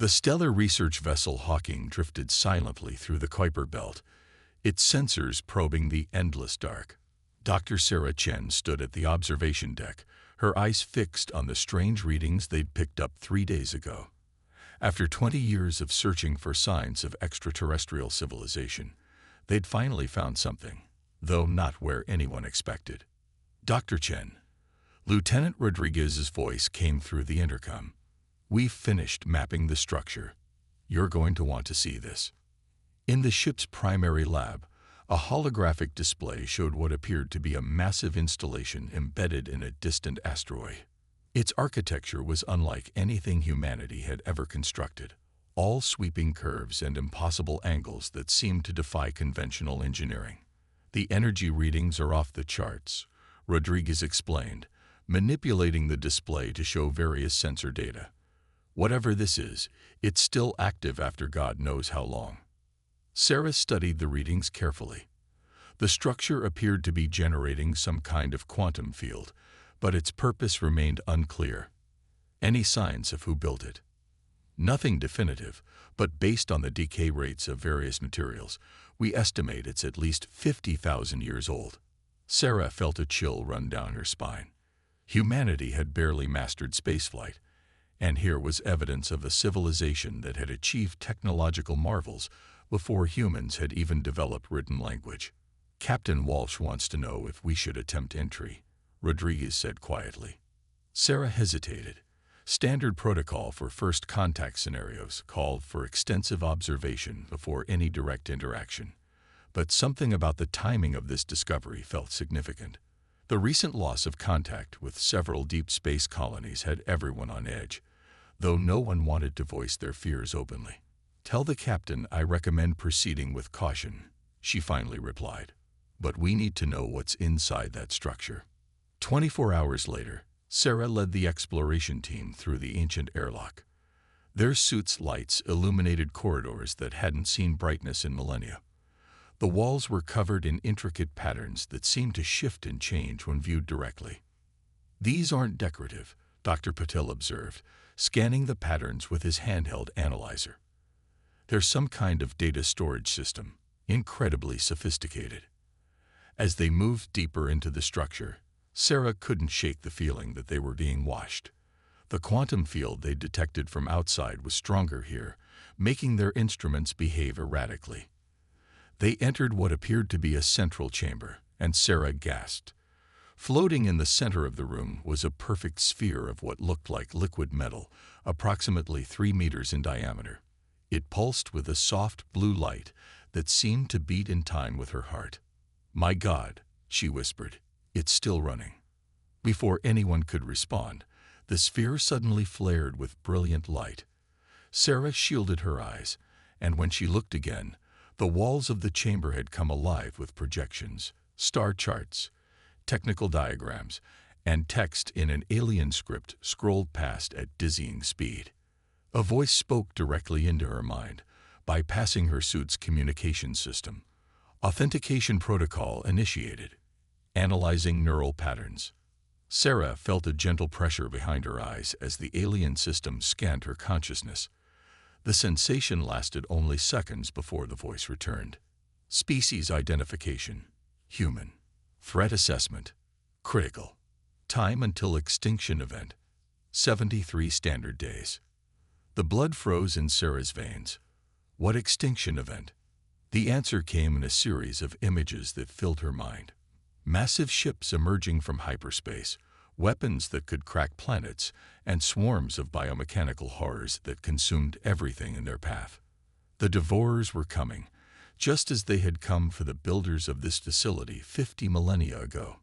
The stellar research vessel Hawking drifted silently through the Kuiper Belt, its sensors probing the endless dark. Dr. Sarah Chen stood at the observation deck, her eyes fixed on the strange readings they'd picked up 3 days ago. After 20 years of searching for signs of extraterrestrial civilization, they'd finally found something, though not where anyone expected. Dr. Chen. Lieutenant Rodriguez's voice came through the intercom. "We've finished mapping the structure. You're going to want to see this." In the ship's primary lab, a holographic display showed what appeared to be a massive installation embedded in a distant asteroid. Its architecture was unlike anything humanity had ever constructed, all sweeping curves and impossible angles that seemed to defy conventional engineering. "The energy readings are off the charts," Rodriguez explained, manipulating the display to show various sensor data. "Whatever this is, it's still active after God knows how long." Sarah studied the readings carefully. The structure appeared to be generating some kind of quantum field, but its purpose remained unclear. "Any signs of who built it?" "Nothing definitive, but based on the decay rates of various materials, we estimate it's at least 50,000 years old." Sarah felt a chill run down her spine. Humanity had barely mastered spaceflight, and here was evidence of a civilization that had achieved technological marvels before humans had even developed written language. "Captain Walsh wants to know if we should attempt entry," Rodriguez said quietly. Sarah hesitated. Standard protocol for first contact scenarios called for extensive observation before any direct interaction. But something about the timing of this discovery felt significant. The recent loss of contact with several deep space colonies had everyone on edge, though no one wanted to voice their fears openly. "Tell the captain I recommend proceeding with caution," she finally replied. "But we need to know what's inside that structure." 24 hours later, Sarah led the exploration team through the ancient airlock. Their suits' lights illuminated corridors that hadn't seen brightness in millennia. The walls were covered in intricate patterns that seemed to shift and change when viewed directly. "These aren't decorative," Dr. Patel observed, scanning the patterns with his handheld analyzer. "There's some kind of data storage system, incredibly sophisticated." As they moved deeper into the structure, Sarah couldn't shake the feeling that they were being watched. The quantum field they detected from outside was stronger here, making their instruments behave erratically. They entered what appeared to be a central chamber, and Sarah gasped. Floating in the center of the room was a perfect sphere of what looked like liquid metal, approximately 3 meters in diameter. It pulsed with a soft blue light that seemed to beat in time with her heart. "My God," she whispered, "it's still running." Before anyone could respond, the sphere suddenly flared with brilliant light. Sarah shielded her eyes, and when she looked again, the walls of the chamber had come alive with projections, star charts, technical diagrams, and text in an alien script scrolled past at dizzying speed. A voice spoke directly into her mind, bypassing her suit's communication system. "Authentication protocol initiated. Analyzing neural patterns." Sarah felt a gentle pressure behind her eyes as the alien system scanned her consciousness. The sensation lasted only seconds before the voice returned. "Species identification. Human. Threat assessment. Critical. Time until extinction event. 73 standard days." The blood froze in Sarah's veins. What extinction event? The answer came in a series of images that filled her mind. Massive ships emerging from hyperspace, weapons that could crack planets, and swarms of biomechanical horrors that consumed everything in their path. The Devourers were coming, just as they had come for the builders of this facility 50 millennia ago.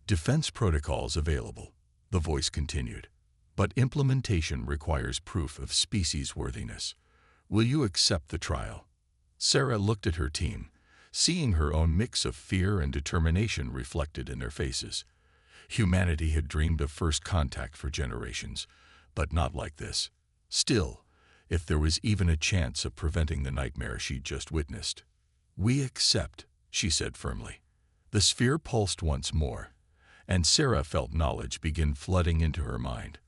"Defense protocols available," the voice continued, "but implementation requires proof of species worthiness. Will you accept the trial?" Sarah looked at her team, seeing her own mix of fear and determination reflected in their faces. Humanity had dreamed of first contact for generations, but not like this. Still, if there was even a chance of preventing the nightmare she'd just witnessed. "We accept," she said firmly. The sphere pulsed once more, and Sarah felt knowledge begin flooding into her mind.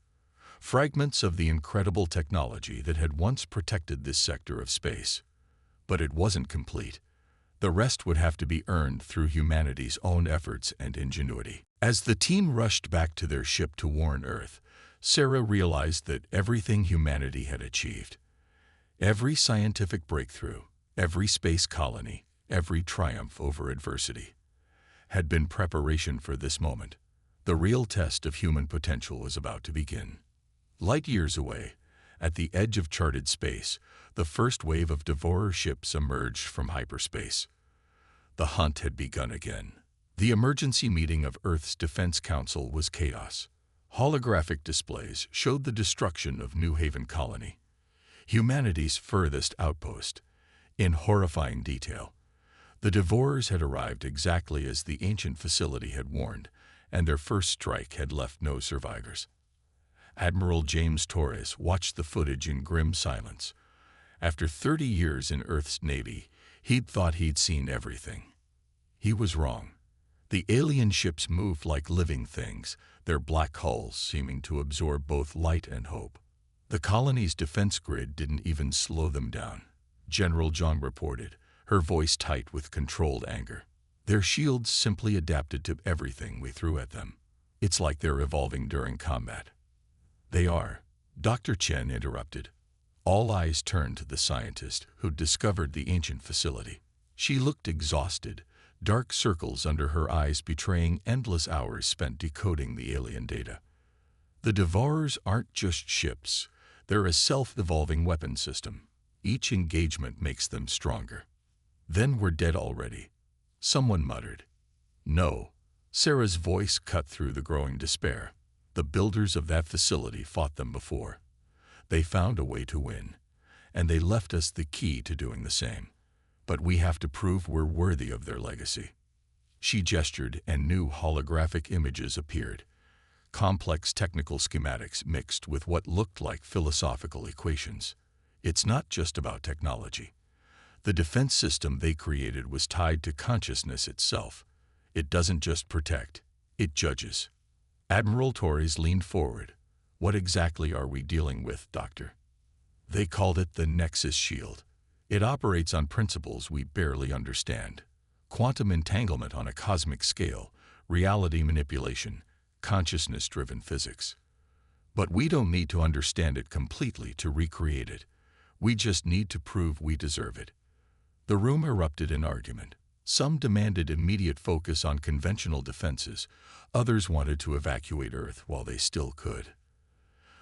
fragments of the incredible technology that had once protected this sector of space. But it wasn't complete. The rest would have to be earned through humanity's own efforts and ingenuity. As the team rushed back to their ship to warn Earth, Sarah realized that everything humanity had achieved, every scientific breakthrough, every space colony, every triumph over adversity, had been preparation for this moment. The real test of human potential was about to begin. Light years away, at the edge of charted space, the first wave of devourer ships emerged from hyperspace. The hunt had begun again. The emergency meeting of Earth's Defense Council was chaos. Holographic displays showed the destruction of New Haven Colony, humanity's furthest outpost, in horrifying detail. The devourers had arrived exactly as the ancient facility had warned, and their first strike had left no survivors. Admiral James Torres watched the footage in grim silence. After 30 years in Earth's Navy, he'd thought he'd seen everything. He was wrong. The alien ships moved like living things, their black hulls seeming to absorb both light and hope. The colony's defense grid didn't even slow them down, General Zhang reported, her voice tight with controlled anger. Their shields simply adapted to everything we threw at them. It's like they're evolving during combat. They are, Dr. Chen interrupted. All eyes turned to the scientist who'd discovered the ancient facility. She looked exhausted, dark circles under her eyes betraying endless hours spent decoding the alien data. The Devourers aren't just ships, they're a self-evolving weapon system. Each engagement makes them stronger. Then we're dead already, someone muttered. No, Sarah's voice cut through the growing despair. The builders of that facility fought them before. They found a way to win, and they left us the key to doing the same. But we have to prove we're worthy of their legacy. She gestured, and new holographic images appeared. Complex technical schematics mixed with what looked like philosophical equations. It's not just about technology. The defense system they created was tied to consciousness itself. It doesn't just protect, it judges. Admiral Torres leaned forward. What exactly are we dealing with, Doctor? They called it the Nexus Shield. It operates on principles we barely understand. Quantum entanglement on a cosmic scale, reality manipulation, consciousness-driven physics. But we don't need to understand it completely to recreate it. We just need to prove we deserve it. The room erupted in argument. Some demanded immediate focus on conventional defenses. Others wanted to evacuate Earth while they still could.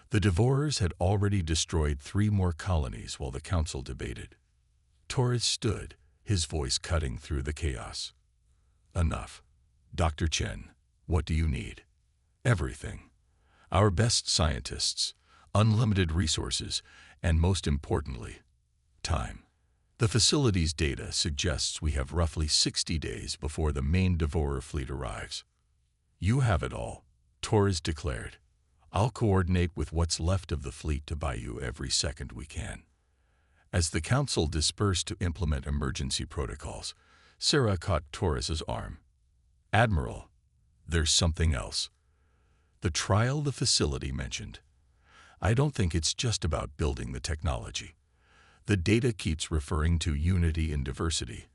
The Devourers had already destroyed 3 more colonies while the Council debated. Torres stood, his voice cutting through the chaos. Enough. Dr. Chen, what do you need? Everything. Our best scientists, unlimited resources, and most importantly, time. The facility's data suggests we have roughly 60 days before the main Devourer fleet arrives. You have it all, Torres declared. I'll coordinate with what's left of the fleet to buy you every second we can. As the Council dispersed to implement emergency protocols, Sarah caught Torres's arm. Admiral, there's something else. The trial the facility mentioned. I don't think it's just about building the technology. The data keeps referring to unity in diversity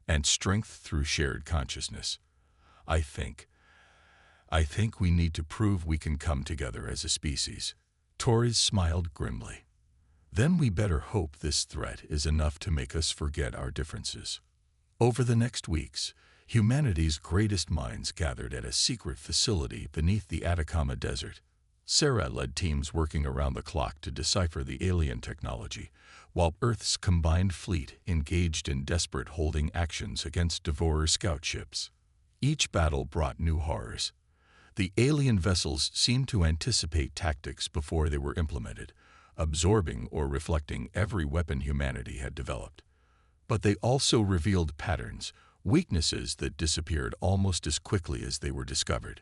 and strength through shared consciousness. I think we need to prove we can come together as a species. Torres smiled grimly. Then we better hope this threat is enough to make us forget our differences. Over the next weeks, humanity's greatest minds gathered at a secret facility beneath the Atacama Desert. Sarah led teams working around the clock to decipher the alien technology, while Earth's combined fleet engaged in desperate holding actions against Devourer scout ships. Each battle brought new horrors. The alien vessels seemed to anticipate tactics before they were implemented, absorbing or reflecting every weapon humanity had developed. But they also revealed patterns, weaknesses that disappeared almost as quickly as they were discovered.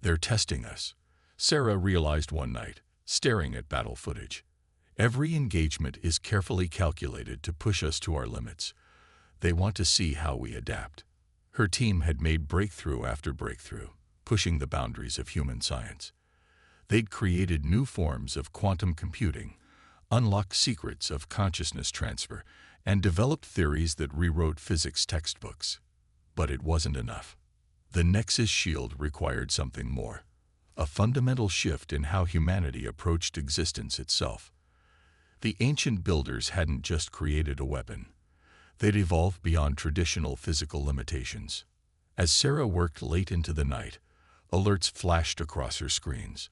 They're testing us, Sarah realized one night, staring at battle footage. Every engagement is carefully calculated to push us to our limits. They want to see how we adapt. Her team had made breakthrough after breakthrough, pushing the boundaries of human science. They'd created new forms of quantum computing, unlocked secrets of consciousness transfer, and developed theories that rewrote physics textbooks. But it wasn't enough. The Nexus shield required something more. A fundamental shift in how humanity approached existence itself. The ancient builders hadn't just created a weapon. They'd evolved beyond traditional physical limitations. As Sarah worked late into the night, alerts flashed across her screens.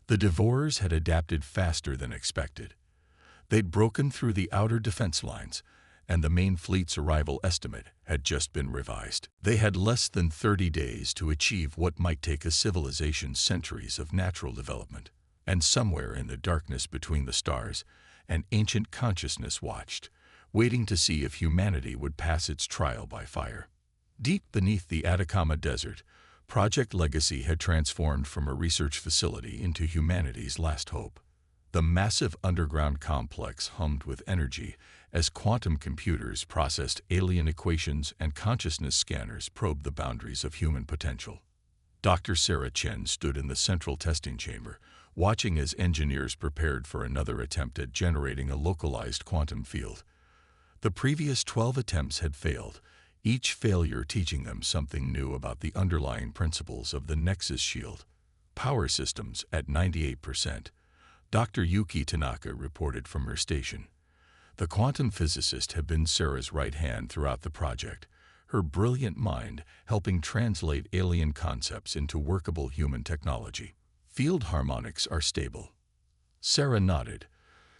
The Devourers had adapted faster than expected. They'd broken through the outer defense lines, and the main fleet's arrival estimate had just been revised. They had less than 30 days to achieve what might take a civilization's centuries of natural development. And somewhere in the darkness between the stars, an ancient consciousness watched, waiting to see if humanity would pass its trial by fire. Deep beneath the Atacama Desert, Project Legacy had transformed from a research facility into humanity's last hope. The massive underground complex hummed with energy as quantum computers processed alien equations and consciousness scanners probed the boundaries of human potential. Dr. Sarah Chen stood in the central testing chamber, watching as engineers prepared for another attempt at generating a localized quantum field. The previous 12 attempts had failed, each failure teaching them something new about the underlying principles of the Nexus shield. Power systems at 98%. Dr. Yuki Tanaka reported from her station. The quantum physicist had been Sarah's right hand throughout the project, her brilliant mind helping translate alien concepts into workable human technology. Field harmonics are stable. Sarah nodded,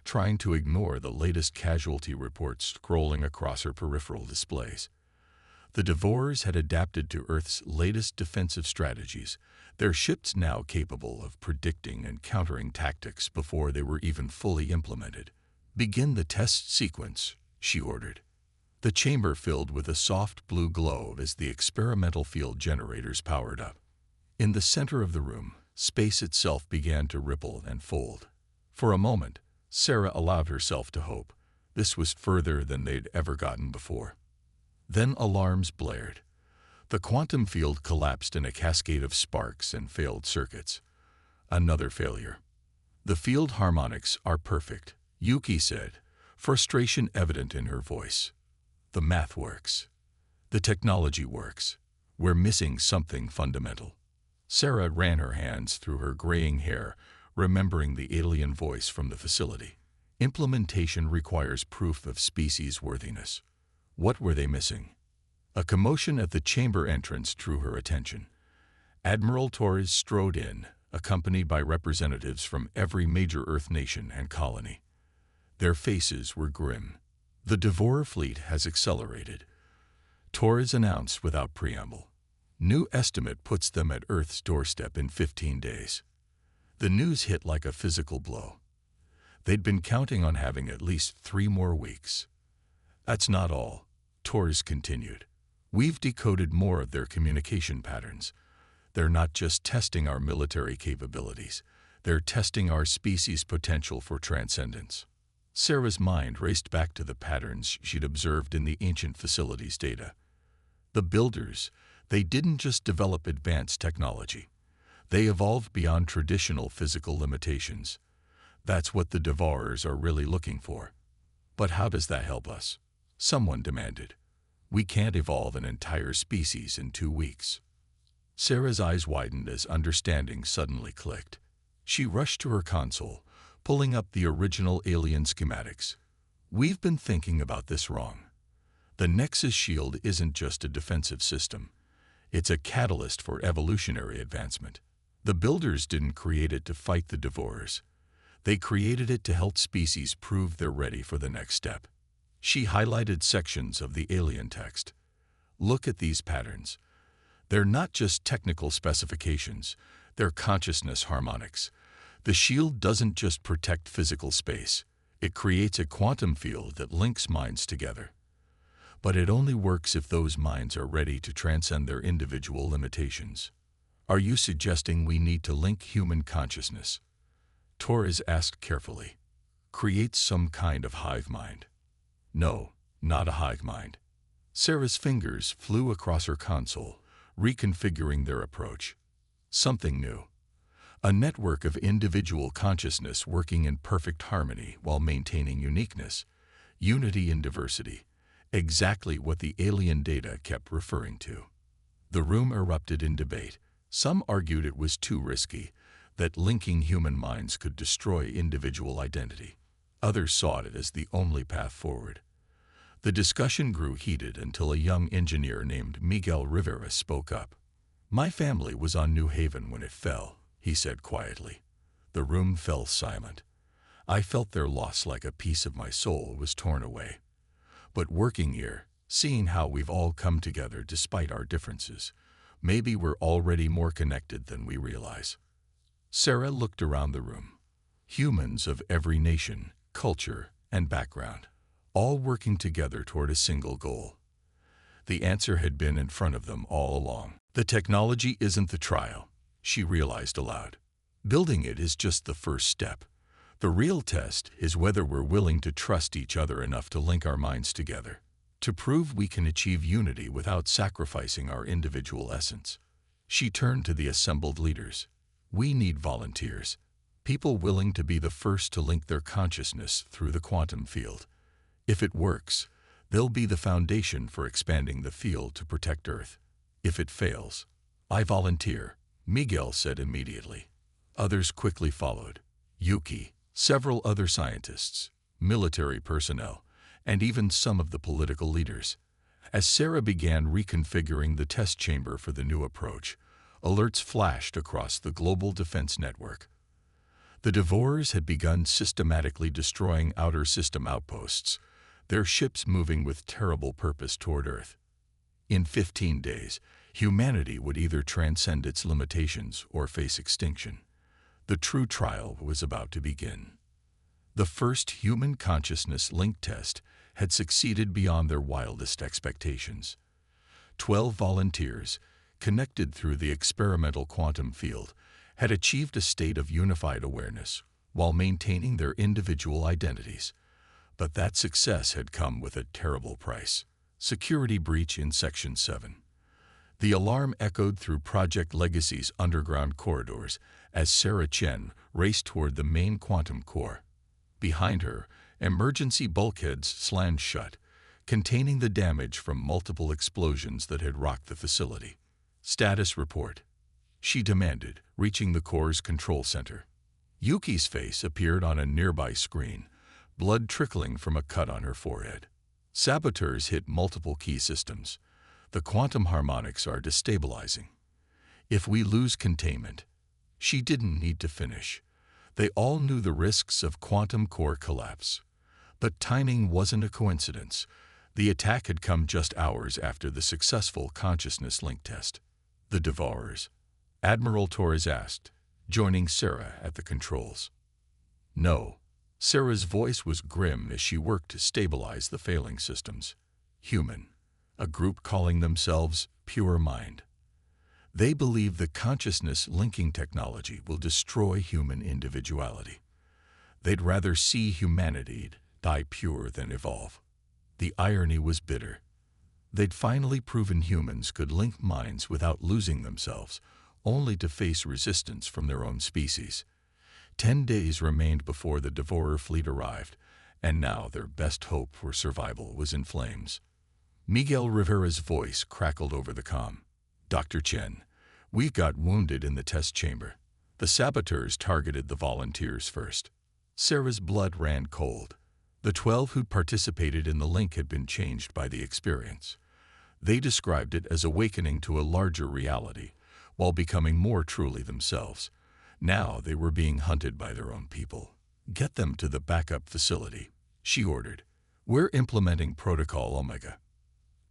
trying to ignore the latest casualty reports scrolling across her peripheral displays. The Devourers had adapted to Earth's latest defensive strategies, their ships now capable of predicting and countering tactics before they were even fully implemented. "Begin the test sequence," she ordered. The chamber filled with a soft blue glow as the experimental field generators powered up. In the center of the room, space itself began to ripple and fold. For a moment, Sarah allowed herself to hope. This was further than they'd ever gotten before. Then alarms blared. The quantum field collapsed in a cascade of sparks and failed circuits. Another failure. "The field harmonics are perfect," Yuki said, frustration evident in her voice. "The math works. The technology works. We're missing something fundamental." Sarah ran her hands through her graying hair, remembering the alien voice from the facility. Implementation requires proof of species worthiness. What were they missing? A commotion at the chamber entrance drew her attention. Admiral Torres strode in, accompanied by representatives from every major Earth nation and colony. Their faces were grim. "The Devourer fleet has accelerated," Torres announced without preamble. "New estimate puts them at Earth's doorstep in 15 days. The news hit like a physical blow. They'd been counting on having at least 3 more weeks. "That's not all," Torres continued. "We've decoded more of their communication patterns. They're not just testing our military capabilities. They're testing our species' potential for transcendence." Sarah's mind raced back to the patterns she'd observed in the ancient facility's data. The builders, they didn't just develop advanced technology. They evolved beyond traditional physical limitations. That's what the Devourers are really looking for. "But how does that help us?" someone demanded. "We can't evolve an entire species in 2 weeks." Sarah's eyes widened as understanding suddenly clicked. She rushed to her console, pulling up the original alien schematics. "We've been thinking about this wrong. The Nexus shield isn't just a defensive system. It's a catalyst for evolutionary advancement. The builders didn't create it to fight the Devourers. They created it to help species prove they're ready for the next step." She highlighted sections of the alien text. "Look at these patterns. They're not just technical specifications, they're consciousness harmonics. The shield doesn't just protect physical space, it creates a quantum field that links minds together. But it only works if those minds are ready to transcend their individual limitations." "Are you suggesting we need to link human consciousness?" Torres asked carefully. "Create some kind of hive mind?" "No, not a hive mind." Sarah's fingers flew across her console, reconfiguring their approach. "Something new. A network of individual consciousness working in perfect harmony while maintaining uniqueness, unity in diversity, exactly what the alien data kept referring to. The room erupted in debate. Some argued it was too risky, that linking human minds could destroy individual identity. Others saw it as the only path forward. The discussion grew heated until a young engineer named Miguel Rivera spoke up. "My family was on New Haven when it fell," he said quietly. The room fell silent. I felt their loss like a piece of my soul was torn away. But working here, seeing how we've all come together despite our differences, maybe we're already more connected than we realize. Sarah looked around the room. Humans of every nation, culture, and background, all working together toward a single goal. The answer had been in front of them all along. The technology isn't the trial, she realized aloud. Building it is just the first step. The real test is whether we're willing to trust each other enough to link our minds together, to prove we can achieve unity without sacrificing our individual essence. She turned to the assembled leaders. "We need volunteers, people willing to be the first to link their consciousness through the quantum field. If it works, they'll be the foundation for expanding the field to protect Earth. If it fails, I volunteer," Miguel said immediately. Others quickly followed. Yuki, several other scientists, military personnel, and even some of the political leaders. As Sarah began reconfiguring the test chamber for the new approach, alerts flashed across the global defense network. The Devourers had begun systematically destroying outer system outposts, their ships moving with terrible purpose toward Earth. In 15 days, humanity would either transcend its limitations or face extinction. The true trial was about to begin. The first human consciousness link test had succeeded beyond their wildest expectations. 12 volunteers, connected through the experimental quantum field, had achieved a state of unified awareness while maintaining their individual identities. But that success had come with a terrible price: security breach in Section 7. The alarm echoed through Project Legacy's underground corridors as Sarah Chen raced toward the main quantum core. Behind her, emergency bulkheads slammed shut, containing the damage from multiple explosions that had rocked the facility. "Status report," she demanded, reaching the core's control center. Yuki's face appeared on a nearby screen, blood trickling from a cut on her forehead. "Saboteurs hit multiple key systems. The quantum harmonics are destabilizing. If we lose containment..." She didn't need to finish. They all knew the risks of quantum core collapse. But timing wasn't a coincidence. The attack had come just hours after the successful consciousness link test. "The Devourers?" Admiral Torres asked, joining Sarah at the controls. "No." Sarah's voice was grim as she worked to stabilize the failing systems. "Human. A group calling themselves Pure Mind. They believe the consciousness linking technology will destroy human individuality. They'd rather see humanity die pure than evolve." The irony was bitter. They'd finally proven humans could link minds without losing themselves, only to face resistance from their own species. 10 days remained before the Devourer fleet arrived, and now their best hope for survival was in flames. Miguel Rivera's voice crackled over the comm. "Dr. Chen, we got wounded in the test chamber. The saboteurs targeted the volunteers first." Sarah's blood ran cold. The 12 who'd participated in the link had been changed by the experience. They described it as awakening to a larger reality, while becoming more truly themselves. Now they were being hunted by their own people. "Get them to the backup facility," she ordered. "We're implementing Protocol Omega."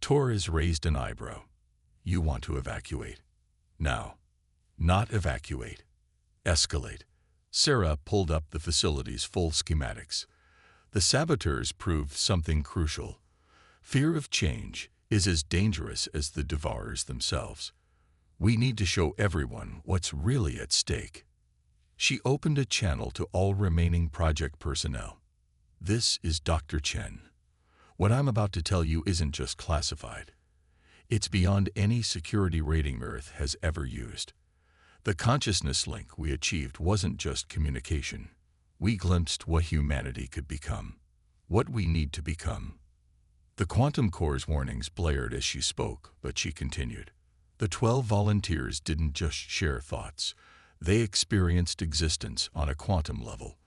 Torres raised an eyebrow. "You want to evacuate?" "Now." "Not evacuate. Escalate." Sarah pulled up the facility's full schematics. The saboteurs proved something crucial. Fear of change is as dangerous as the Devourers themselves. We need to show everyone what's really at stake. She opened a channel to all remaining project personnel. "This is Dr. Chen. What I'm about to tell you isn't just classified. It's beyond any security rating Earth has ever used. The consciousness link we achieved wasn't just communication. We glimpsed what humanity could become, what we need to become. The quantum core's warnings blared as she spoke, but she continued. The 12 volunteers didn't just share thoughts. They experienced existence on a quantum level.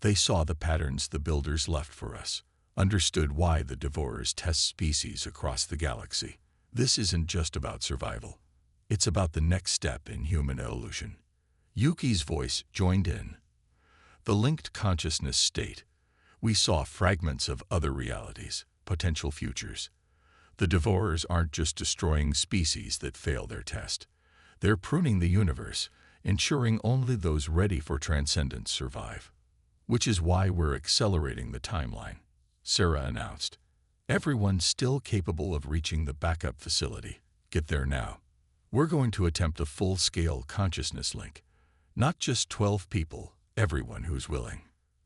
They saw the patterns the builders left for us, understood why the devourers test species across the galaxy. This isn't just about survival. It's about the next step in human evolution. Yuki's voice joined in. The linked consciousness state. We saw fragments of other realities, potential futures. The devourers aren't just destroying species that fail their test. They're pruning the universe, ensuring only those ready for transcendence survive. Which is why we're accelerating the timeline, Sarah announced. Everyone's still capable of reaching the backup facility. Get there now. We're going to attempt a full-scale consciousness link. Not just 12 people, everyone who's willing.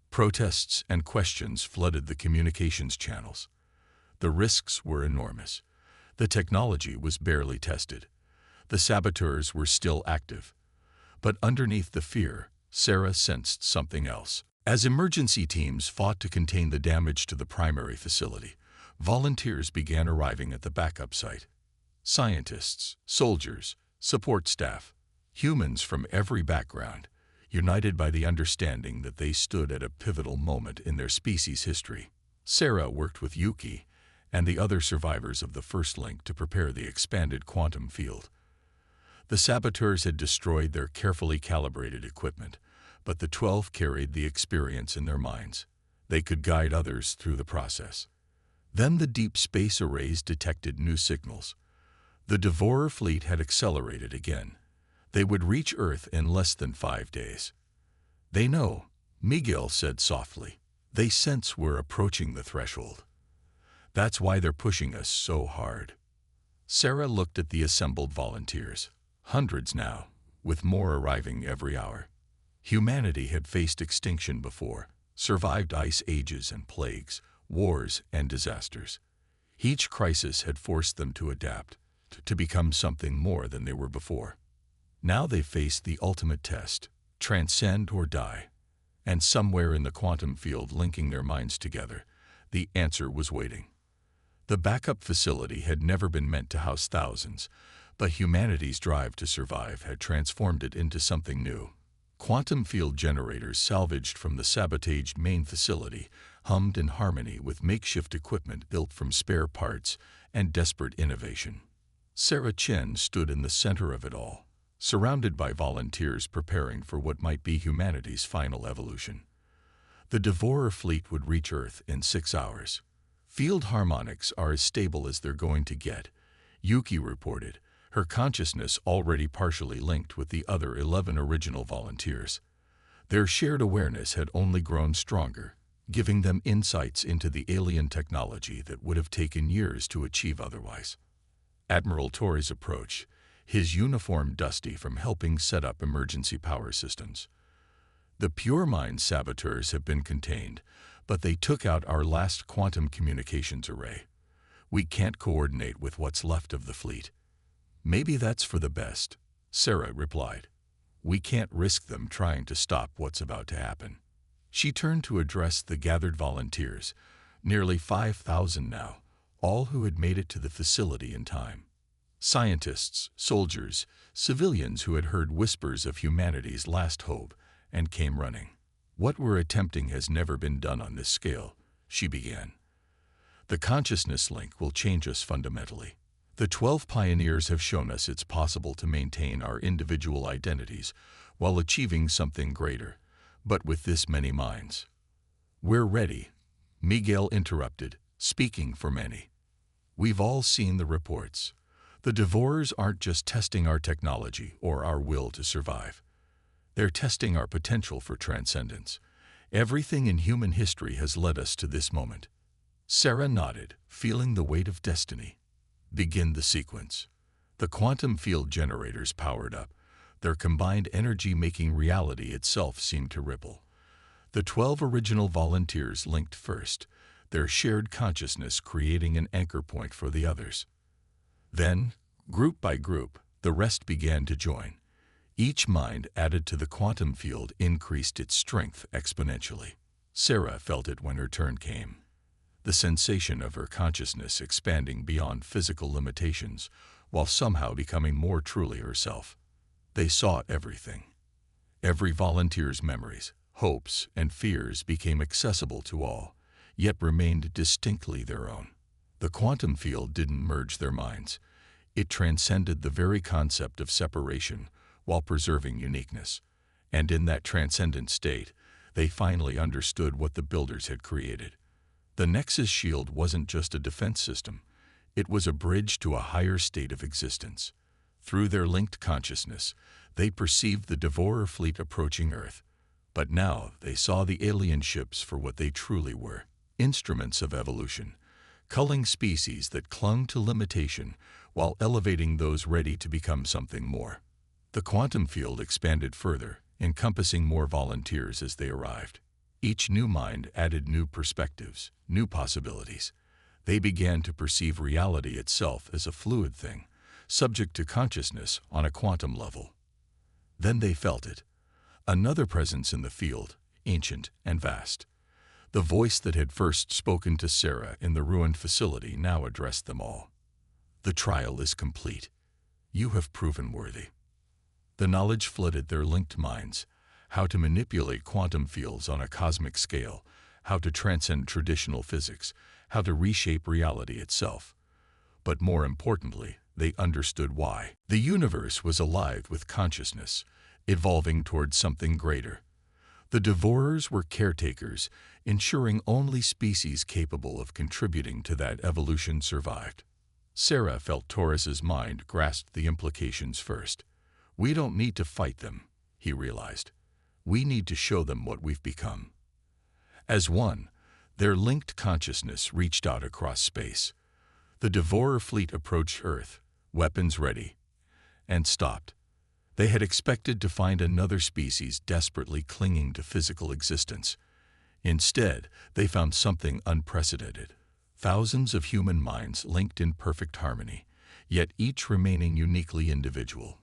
Protests and questions flooded the communications channels. The risks were enormous. The technology was barely tested. The saboteurs were still active. But underneath the fear, Sarah sensed something else. As emergency teams fought to contain the damage to the primary facility, volunteers began arriving at the backup site. Scientists, soldiers, support staff, humans from every background, united by the understanding that they stood at a pivotal moment in their species' history. Sarah worked with Yuki and the other survivors of the first link to prepare the expanded quantum field. The saboteurs had destroyed their carefully calibrated equipment, but the 12 carried the experience in their minds. They could guide others through the process. Then the deep space arrays detected new signals. The Devourer fleet had accelerated again. They would reach Earth in less than 5 days. They know, Miguel said softly. They sense we're approaching the threshold. That's why they're pushing us so hard. Sarah looked at the assembled volunteers. Hundreds now, with more arriving every hour. Humanity had faced extinction before, survived ice ages and plagues, wars and disasters. Each crisis had forced them to adapt, to become something more than they were before. Now they faced the ultimate test, transcend or die. And somewhere in the quantum field linking their minds together, the answer was waiting. The backup facility had never been meant to house thousands, but humanity's drive to survive had transformed it into something new. Quantum field generators salvaged from the sabotaged main facility hummed in harmony with makeshift equipment built from spare parts and desperate innovation. Sarah Chen stood in the center of it all, surrounded by volunteers preparing for what might be humanity's final evolution. The Devourer fleet would reach Earth in 6 hours. Field harmonics are as stable as they're going to get, Yuki reported, her consciousness already partially linked with the other 11 original volunteers. Their shared awareness had only grown stronger, giving them insights into the alien technology that would have taken years to achieve otherwise. Admiral Torres approached, his uniform dusty from helping set up emergency power systems. The Pure Mind saboteurs have been contained, but they took out our last quantum communications array. We can't coordinate with what's left of the fleet. Maybe that's for the best, Sarah replied. We can't risk them trying to stop what's about to happen. She turned to address the gathered volunteers, nearly 5,000 now, all who had made it to the facility in time. Scientists, soldiers, civilians who had heard whispers of humanity's last hope and came running. What we're attempting has never been done on this scale, she began. The consciousness link will change us fundamentally. The 12 pioneers have shown us it's possible to maintain our individual identities while achieving something greater, but with this many minds. We're ready, Miguel interrupted, speaking for many. We've all seen the reports. The Devourers aren't just testing our technology or our will to survive. They're testing our potential for transcendence. Everything in human history has led us to this moment. Sarah nodded, feeling the weight of destiny. Begin the sequence. The quantum field generators powered up, their combined energy making reality itself seem to ripple. The 12 original volunteers linked first, their shared consciousness creating an anchor point for the others. Then, group by group, the rest began to join. Each mind added to the quantum field increased its strength exponentially. Sarah felt it when her turn came. The sensation of her consciousness expanding beyond physical limitations, while somehow becoming more truly herself. They saw everything. Every volunteer's memories, hopes, and fears became accessible to all, yet remained distinctly their own. The quantum field didn't merge their minds. It transcended the very concept of separation while preserving uniqueness. And in that transcendent state, they finally understood what the builders had created. The Nexus shield wasn't just a defense system. It was a bridge to a higher state of existence. Through their linked consciousness, they perceived the Devourer fleet approaching Earth. But now they saw the alien ships for what they truly were, instruments of evolution, culling species that clung to limitation while elevating those ready to become something more. The quantum field expanded further, encompassing more volunteers as they arrived. Each new mind added new perspectives, new possibilities. They began to perceive reality itself as a fluid thing, subject to consciousness on a quantum level. Then they felt it. Another presence in the field, ancient and vast. The voice that had first spoken to Sarah in the ruined facility now addressed them all. The trial is complete. You have proven worthy. The knowledge flooded their linked minds, how to manipulate quantum fields on a cosmic scale, how to transcend traditional physics, how to reshape reality itself. But more importantly, they understood why. The universe was alive with consciousness, evolving towards something greater. The Devourers were caretakers, ensuring only species capable of contributing to that evolution survived. Sarah felt Taurus's mind grasp the implications first. We don't need to fight them, he realized. We need to show them what we've become. As one, their linked consciousness reached out across space. The Devourer fleet approached Earth, weapons ready, and stopped. They had expected to find another species desperately clinging to physical existence. Instead, they found something unprecedented. Thousands of human minds linked in perfect harmony, yet each remaining uniquely individual.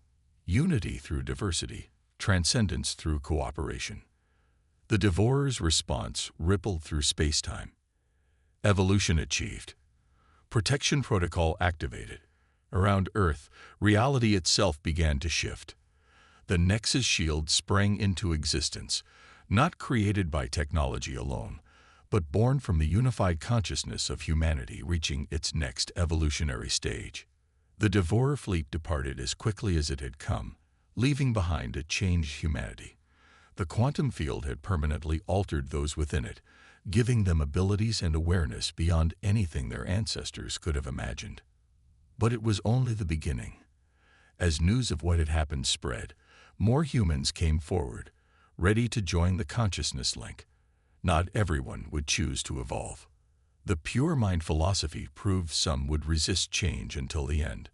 Unity through diversity, transcendence through cooperation. The Devourer's response rippled through space-time. Evolution achieved. Protection protocol activated. Around Earth, reality itself began to shift. The Nexus shield sprang into existence, not created by technology alone, but born from the unified consciousness of humanity reaching its next evolutionary stage. The Devourer fleet departed as quickly as it had come, leaving behind a changed humanity. The quantum field had permanently altered those within it, giving them abilities and awareness beyond anything their ancestors could have imagined. But it was only the beginning. As news of what had happened spread, more humans came forward, ready to join the consciousness link. Not everyone would choose to evolve. The pure mind philosophy proved some would resist change until the end.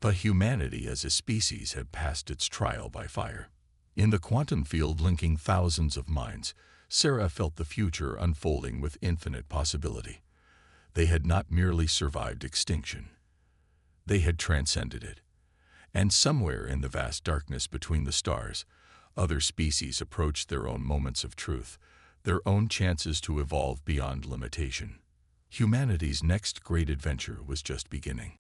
But humanity as a species had passed its trial by fire. In the quantum field linking thousands of minds, Sarah felt the future unfolding with infinite possibility. They had not merely survived extinction. They had transcended it. And somewhere in the vast darkness between the stars, other species approached their own moments of truth, their own chances to evolve beyond limitation. Humanity's next great adventure was just beginning.